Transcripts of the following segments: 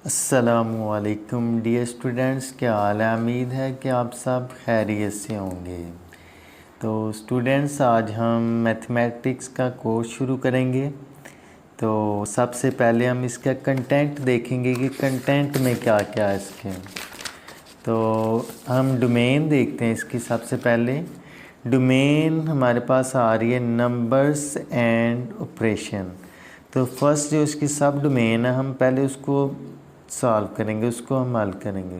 अस्सलामुअलैकुम dear students, क्या हाल है। उम्मीद है कि आप सब खैरियत से होंगे। तो स्टूडेंट्स, आज हम मैथमेटिक्स का कोर्स शुरू करेंगे। तो सबसे पहले हम इसका कंटेंट देखेंगे कि कंटेंट में क्या क्या है इसके। तो हम डोमेन देखते हैं इसकी। सबसे पहले डोमेन हमारे पास आ रही है नंबर्स एंड ऑपरेशन। तो फर्स्ट जो इसकी सब डोमेन है, हम पहले उसको सॉल्व करेंगे, उसको हम हल करेंगे।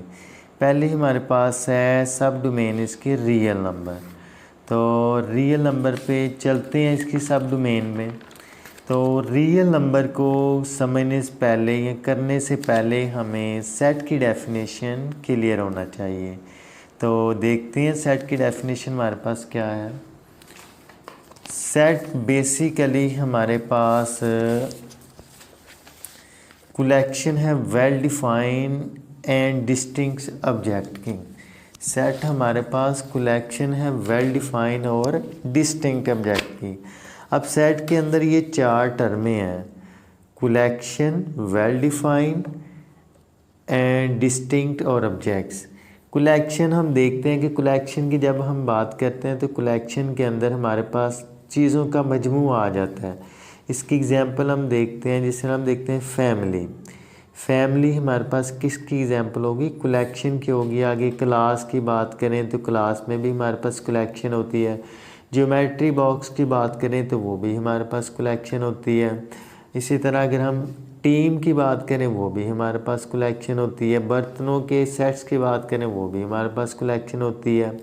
पहले हमारे पास है सब डोमेन इसके रियल नंबर। तो रियल नंबर पे चलते हैं इसकी सब डोमेन में। तो रियल नंबर को समझने से पहले या करने से पहले हमें सेट की डेफिनेशन क्लियर होना चाहिए। तो देखते हैं सेट की डेफिनेशन हमारे पास क्या है। सेट बेसिकली हमारे पास कलेक्शन है well defined and distinct object की। सेट हमारे पास कलेक्शन है वेल डिफाइंड और डिस्टिंक्ट ऑब्जेक्ट की। अब सेट के अंदर ये चार टर्में हैं, collection, well defined and distinct और ऑब्जेक्ट्स। कलेक्शन हम देखते हैं कि कलेक्शन की जब हम बात करते हैं तो कलेक्शन के अंदर हमारे पास चीज़ों का मजमूआ आ जाता है। इसकी एग्जांपल हम देखते हैं, जिससे हम देखते हैं फैमिली। फैमिली हमारे पास किसकी एग्जांपल होगी? कलेक्शन की होगी। आगे क्लास की बात करें तो क्लास में भी हमारे पास कलेक्शन होती है। ज्योमेट्री बॉक्स की बात करें तो वो भी हमारे पास कलेक्शन होती है। इसी तरह अगर हम टीम की बात करें वो भी हमारे पास कलेक्शन होती है। बर्तनों के सेट्स की बात करें वो भी हमारे पास कलेक्शन होती है।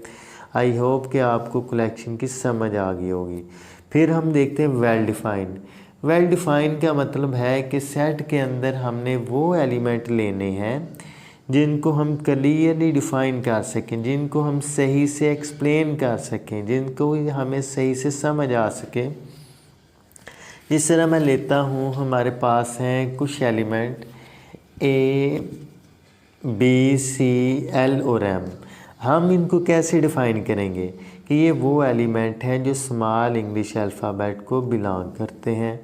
आई होप कि आपको कलेक्शन की समझ आ गई होगी। फिर हम देखते हैं वेल डिफाइंड। वेल डिफाइंड का मतलब है कि सेट के अंदर हमने वो एलिमेंट लेने हैं जिनको हम क्लियरली डिफ़ाइन कर सकें, जिनको हम सही से एक्सप्लेन कर सकें, जिनको हमें सही से समझ आ सके। इस तरह मैं लेता हूँ, हमारे पास हैं कुछ एलिमेंट ए, बी, सी, एल और एम। हम इनको कैसे डिफ़ाइन करेंगे कि ये वो एलिमेंट हैं जो स्मॉल इंग्लिश अल्फ़ाबेट को बिलोंग करते हैं।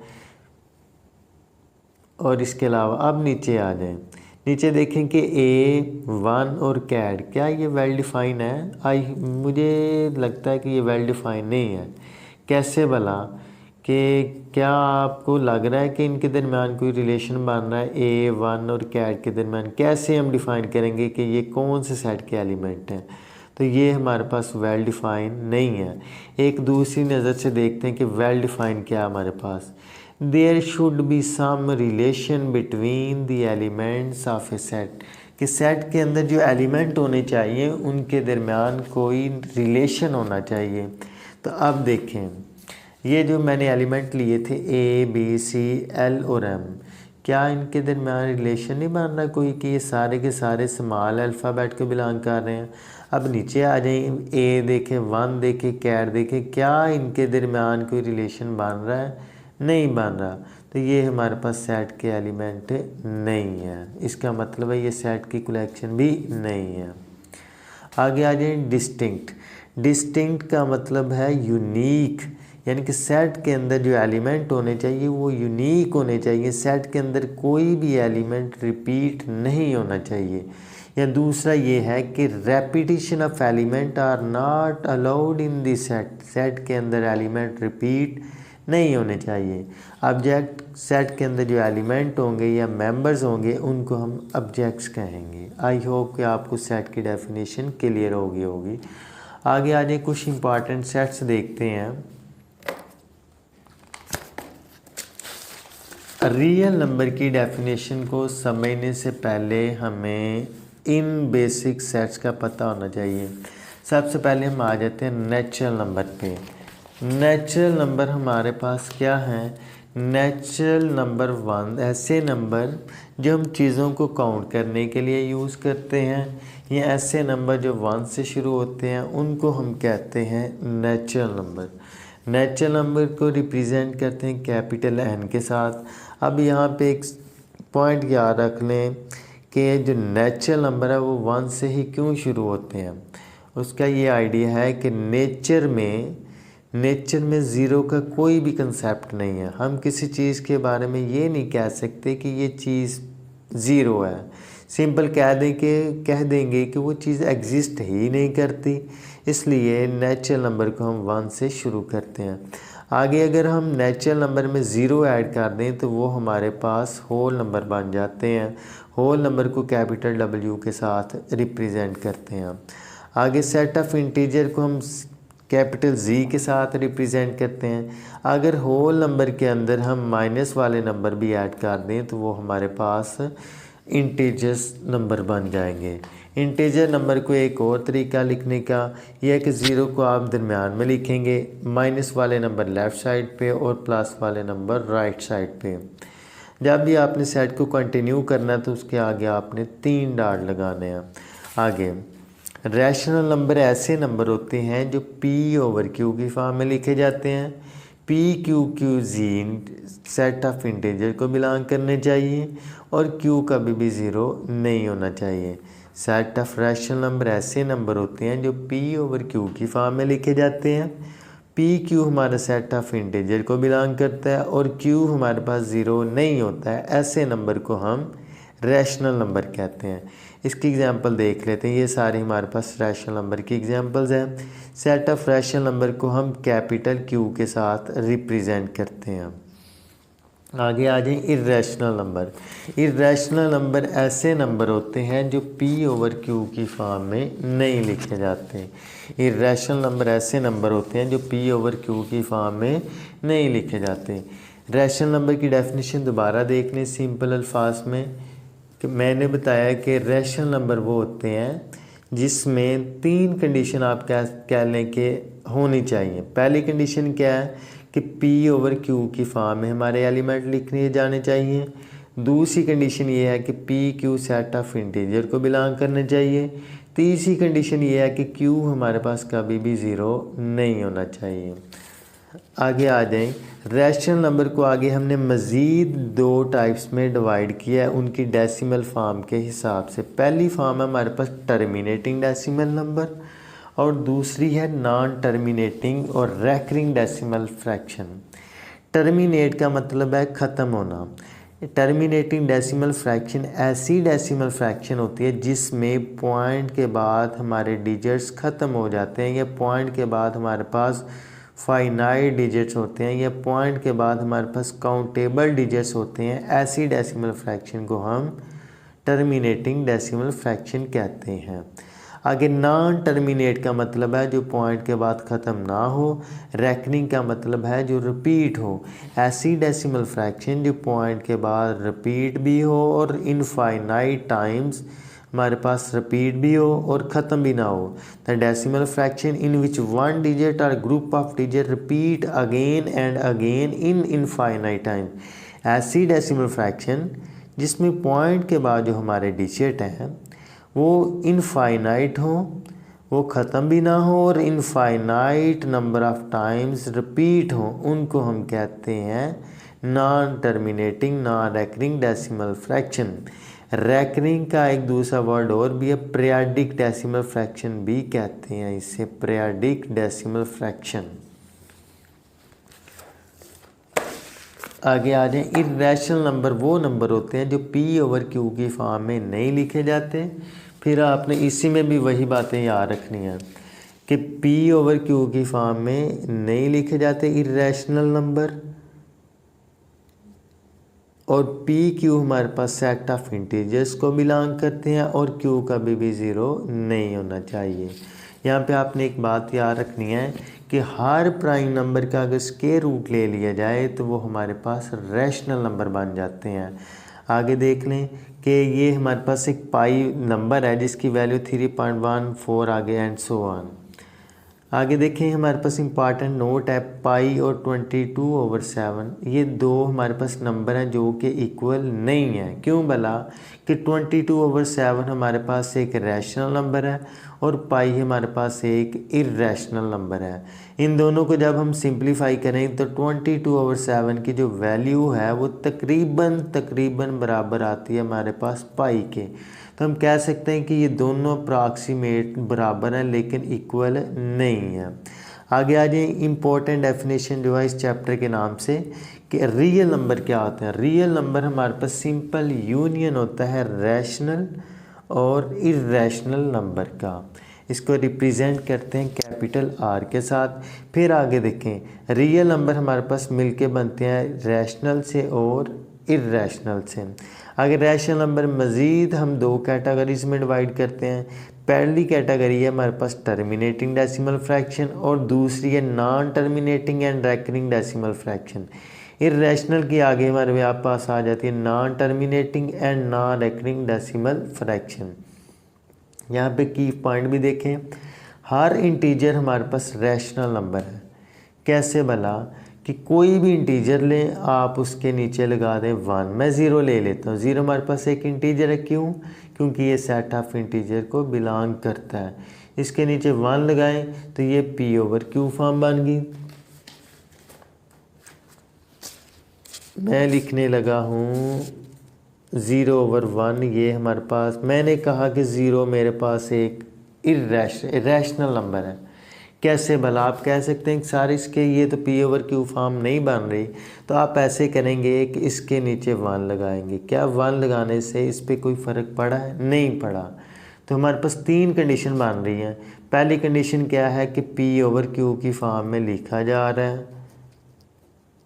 और इसके अलावा अब नीचे आ जाएं। नीचे देखें कि ए, वन और कैड, क्या ये वेल डिफ़ाइन है? मुझे लगता है कि ये वेल डिफ़ाइन नहीं है। कैसे भला? कि क्या आपको लग रहा है कि इनके दरमियान कोई रिलेशन बन रहा है? ए, वन और कैड के दरमियान कैसे हम डिफ़ाइन करेंगे कि ये कौन से सेट के एलिमेंट हैं? तो ये हमारे पास वेल डिफ़ाइन नहीं है। एक दूसरी नज़र से देखते हैं कि वेल डिफ़ाइन क्या है हमारे पास। There should be some relation between the elements of a set, कि सेट के अंदर जो एलिमेंट होने चाहिए उनके दरमियान कोई रिलेशन होना चाहिए। तो अब देखें, ये जो मैंने एलिमेंट लिए थे ए, बी, सी, एल और एम, क्या इनके दरमियान रिलेशन नहीं बन रहा कोई कि ये सारे के सारे स्मॉल अल्फ़ाबेट को बिलोंग कर रहे हैं? अब नीचे आ जाइए, ए देखें, वन देखें, कैट देखें, क्या इनके दरमियान कोई रिलेशन बन रहा है? नहीं बन रहा। तो ये हमारे पास सेट के एलिमेंट नहीं है। इसका मतलब है ये सेट की कलेक्शन भी नहीं है। आगे आ जाए डिस्टिंक्ट। डिस्टिंक्ट का मतलब है यूनिक, यानी कि सेट के अंदर जो एलिमेंट होने चाहिए वो यूनिक होने चाहिए। सेट के अंदर कोई भी एलिमेंट रिपीट नहीं होना चाहिए। या दूसरा ये है कि repetition of element are not allowed in the set. Set के अंदर एलिमेंट रिपीट नहीं होने चाहिए। ऑब्जेक्ट सेट के अंदर जो एलिमेंट होंगे या मेंबर्स होंगे उनको हम ऑब्जेक्ट्स कहेंगे। आई होप कि आपको सेट की डेफिनेशन क्लियर होगी। आगे आगे कुछ इंपॉर्टेंट सेट्स देखते हैं। रियल नंबर की डेफिनेशन को समझने से पहले हमें इन बेसिक सेट्स का पता होना चाहिए। सबसे पहले हम आ जाते हैं नेचुरल नंबर पे। नेचुरल नंबर हमारे पास क्या है? नेचुरल नंबर वन ऐसे नंबर जो हम चीज़ों को काउंट करने के लिए यूज़ करते हैं, या ऐसे नंबर जो वन से शुरू होते हैं उनको हम कहते हैं नेचुरल नंबर। नेचुरल नंबर को रिप्रेजेंट करते हैं कैपिटल एन के साथ। अब यहाँ पे एक पॉइंट याद रख लें कि जो नेचुरल नंबर है वो वन से ही क्यों शुरू होते हैं। उसका ये आइडिया है कि नेचर में ज़ीरो का कोई भी कंसेप्ट नहीं है। हम किसी चीज़ के बारे में ये नहीं कह सकते कि ये चीज़ ज़ीरो है। सिंपल कह देंगे कि वो चीज़ एग्जिस्ट ही नहीं करती, इसलिए नेचुरल नंबर को हम 1 से शुरू करते हैं। आगे अगर हम नेचुरल नंबर में ज़ीरो ऐड कर दें तो वो हमारे पास होल नंबर बन जाते हैं। होल नंबर को कैपिटल W के साथ रिप्रेजेंट करते हैं। आगे सेट ऑफ इंटीजर को हम कैपिटल Z के साथ रिप्रेजेंट करते हैं। अगर होल नंबर के अंदर हम माइनस वाले नंबर भी ऐड कर दें तो वो हमारे पास इंटीजर्स नंबर बन जाएंगे। इंटीजर नंबर को एक और तरीका लिखने का यह है कि ज़ीरो को आप दरमियान में लिखेंगे, माइनस वाले नंबर लेफ़्ट साइड पे और प्लस वाले नंबर राइट साइड पे। जब भी आपने सेट को कंटिन्यू करना है तो उसके आगे आपने 3 डॉट लगाने हैं। आगे रैशनल नंबर ऐसे नंबर होते हैं जो P/Q की फॉर्म में लिखे जाते हैं। P/Q/Z सेट ऑफ इंटीजर को बिलोंग करने चाहिए और Q कभी भी ज़ीरो नहीं होना चाहिए। सेट ऑफ रैशनल नंबर ऐसे नंबर होते हैं जो P/Q की फॉर्म में लिखे जाते हैं। PQ हमारा सेट ऑफ इंटीजर को बिलोंग करता है और Q हमारे पास ज़ीरो नहीं होता है। ऐसे नंबर को हम रैशनल नंबर कहते हैं। इसकी एग्जांपल देख लेते हैं। ये सारी हमारे पास रैशनल नंबर की एग्जांपल्स हैं। सेट ऑफ रैशनल नंबर को हम कैपिटल Q के साथ रिप्रेजेंट करते हैं। आगे आ जाए इर्रेशनल नंबर। इर्रेशनल नंबर ऐसे नंबर होते हैं जो P/Q की फॉर्म में नहीं लिखे जाते। इर्रेशनल नंबर ऐसे नंबर होते हैं जो P/Q की फॉर्म में नहीं लिखे जाते। रैशनल नंबर की डेफिनेशन दोबारा देख लें सिंपल अल्फाज में कि मैंने बताया कि रैशनल नंबर वो होते हैं जिसमें 3 कंडीशन आप कह लें कि होनी चाहिए। पहली कंडीशन क्या है कि P/Q की फॉर्म में हमारे एलिमेंट लिखने जाने चाहिए। दूसरी कंडीशन ये है कि PQ सेट ऑफ इंटीजर को बिलोंग करने चाहिए। तीसरी कंडीशन ये है कि Q हमारे पास कभी भी ज़ीरो नहीं होना चाहिए। आगे आ जाएं। रैशनल नंबर को आगे हमने मज़ीद 2 टाइप्स में डिवाइड किया है उनकी डेसिमल फॉर्म के हिसाब से। पहली फॉर्म है हमारे पास टर्मिनेटिंग डेसिमल नंबर और दूसरी है नॉन टर्मिनेटिंग और रैकरिंग डेसिमल फ्रैक्शन। टर्मिनेट का मतलब है ख़त्म होना। टर्मिनेटिंग डेसिमल फ्रैक्शन ऐसी डेसिमल फ्रैक्शन होती है जिसमें पॉइंट के बाद हमारे डिजिट्स ख़त्म हो जाते हैं या पॉइंट के बाद हमारे पास फाइनाइट डिजिट्स होते हैं या पॉइंट के बाद हमारे पास काउंटेबल डिजिट्स होते हैं। ऐसी डेसिमल फ्रैक्शन को हम टर्मिनेटिंग डेसिमल फ्रैक्शन कहते हैं। आगे नॉन टर्मिनेट का मतलब है जो पॉइंट के बाद ख़त्म ना हो। रैकनिंग का मतलब है जो रिपीट हो। ऐसी डेसिमल फ्रैक्शन जो पॉइंट के बाद रिपीट भी हो और इनफाइनाइट टाइम्स हमारे पास रिपीट भी हो और ख़त्म भी ना हो। The decimal fraction in which one digit और group of digit repeat again and again in infinite time. ऐसी डेसिमल फ्रैक्शन जिसमें पॉइंट के बाद जो हमारे डिजिट हैं वो इनफाइनाइट हो, वो ख़त्म भी ना हो और infinite number of times repeat हो, उनको हम कहते हैं non terminating non recurring decimal fraction. Recurring का एक दूसरा वर्ड और भी है, पीरियाडिक डेसिमल फ्रैक्शन भी कहते हैं इसे, पीरियाडिक डेसिमल फ्रैक्शन। आगे आ जाए। इर्रेशनल नंबर वो नंबर होते हैं जो P/Q की फॉर्म में नहीं लिखे जाते। फिर आपने इसी में भी वही बातें याद रखनी हैं कि P/Q की फॉर्म में नहीं लिखे जाते इर्रेशनल नंबर और PQ हमारे पास सेट ऑफ इंटीजर्स को बिलोंग करते हैं और Q कभी भी ज़ीरो नहीं होना चाहिए। यहाँ पे आपने एक बात याद रखनी है कि हर प्राइम नंबर का अगर स्क्वायर रूट ले लिया जाए तो वो हमारे पास रैशनल नंबर बन जाते हैं। आगे देख लें कि ये हमारे पास एक पाई नंबर है जिसकी वैल्यू 3.14 आगे एंड सो ऑन। आगे देखें हमारे पास इंपॉर्टेंट नोट है पाई और 22/7 ये दो हमारे पास नंबर हैं जो कि इक्वल नहीं है। क्यों भला कि 22/7 हमारे पास एक रैशनल नंबर है और पाई हमारे पास एक इर्रेशनल नंबर है। इन दोनों को जब हम सिंप्लीफाई करें तो 22/7 की जो वैल्यू है वो तकरीबन बराबर आती है हमारे पास पाई के। तो हम कह सकते हैं कि ये दोनों अप्रॉक्सीमेट बराबर हैं लेकिन इक्वल नहीं है। आगे आ जाए इम्पोर्टेंट डेफिनेशन जो है इस चैप्टर के नाम से कि रियल नंबर क्या होते हैं। रियल नंबर हमारे पास सिंपल यूनियन होता है रैशनल और इर्रेशनल नंबर का। इसको रिप्रेजेंट करते हैं कैपिटल आर के साथ। फिर आगे देखें रियल नंबर हमारे पास मिलके बनते हैं रैशनल से और इर्रेशनल से। अगर रैशनल नंबर मज़ीद हम दो कैटेगरीज में डिवाइड करते हैं। पहली कैटेगरी है हमारे पास टर्मिनेटिंग डेसिमल फ्रैक्शन और दूसरी है non terminating and recurring decimal fraction. Irrational की आगे हमारे पास आ जाती है non terminating and non recurring decimal fraction. यहाँ पे की पॉइंट भी देखें, हर इंटीजर हमारे पास रैशनल नंबर है। कैसे भला कि कोई भी इंटीजर लें आप उसके नीचे लगा दें 1। मैं ज़ीरो ले लेता हूँ, ज़ीरो हमारे पास एक इंटीजर है। क्यों? क्योंकि ये सेट ऑफ इंटीजर को बिलोंग करता है। इसके नीचे 1 लगाएं तो ये P/Q फॉर्म बन गई। मैं लिखने लगा हूँ 0/1। ये हमारे पास, मैंने कहा कि ज़ीरो मेरे पास एक इर्रेशनल नंबर है। कैसे भला? आप कह सकते हैं कि सारे इसके ये तो P/Q फॉर्म नहीं बन रही, तो आप ऐसे करेंगे कि इसके नीचे 1 लगाएंगे। क्या 1 लगाने से इस पर कोई फ़र्क पड़ा है? नहीं पड़ा। तो हमारे पास 3 कंडीशन बन रही हैं। पहली कंडीशन क्या है कि P/Q की फॉर्म में लिखा जा रहा है।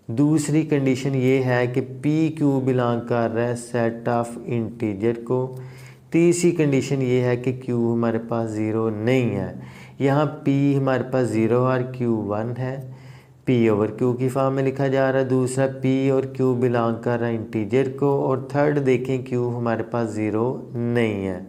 दूसरी कंडीशन ये है कि PQ बिलोंग कर रहा है सेट ऑफ इंटीजर को। तीसरी कंडीशन ये है कि Q हमारे पास 0 नहीं है। यहाँ P हमारे पास 0 और Q 1 है। P/Q की फॉर्म में लिखा जा रहा है। दूसरा P और Q बिलोंग कर रहा है इंटीजर को। और थर्ड देखें Q हमारे पास 0 नहीं है।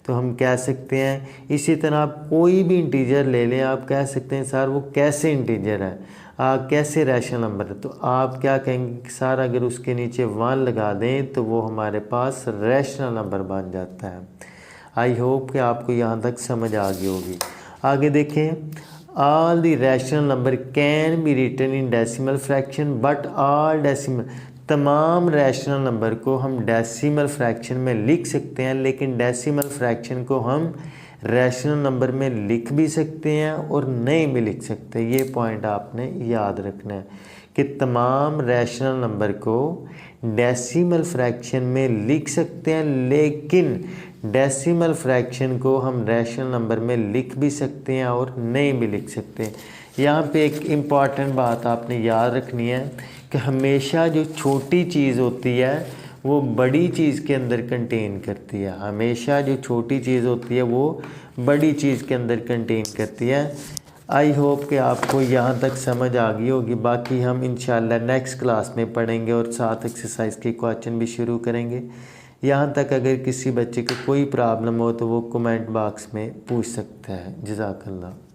तो हम कह सकते हैं, इसी तरह आप कोई भी इंटीजर ले लें, आप कह सकते हैं सर वो कैसे इंटीजर है, कैसे रैशनल नंबर है। तो आप क्या कहेंगे कि सर अगर उसके नीचे 1 लगा दें तो वो हमारे पास रैशनल नंबर बन जाता है। आई होप कि आपको यहाँ तक समझ आ गई होगी। आगे देखें, all the rational number can be written in decimal fraction but all decimal, तमाम रैशनल नंबर को हम डेसिमल फ्रैक्शन में लिख सकते हैं, लेकिन डेसिमल फ्रैक्शन को हम रैशनल नंबर में लिख भी सकते हैं और नहीं भी लिख सकते। ये पॉइंट आपने याद रखना है कि तमाम रैशनल नंबर को डेसिमल फ्रैक्शन में लिख सकते हैं, लेकिन डेसिमल फ्रैक्शन को हम रैशनल नंबर में लिख भी सकते हैं और नहीं भी लिख सकते। यहाँ पे एक इम्पॉर्टेंट बात आपने याद रखनी है कि हमेशा जो छोटी चीज़ होती है वो बड़ी चीज़ के अंदर कंटेन करती है। हमेशा जो छोटी चीज़ होती है वो बड़ी चीज़ के अंदर कंटेन करती है। आई होप कि आपको यहाँ तक समझ आ गई होगी। बाकी हम इंशाल्लाह नेक्स्ट क्लास में पढ़ेंगे और साथ एक्सरसाइज के क्वेश्चन भी शुरू करेंगे। यहाँ तक अगर किसी बच्चे को कोई प्रॉब्लम हो तो वो कमेंट बॉक्स में पूछ सकता है। जज़ाकल्लाह।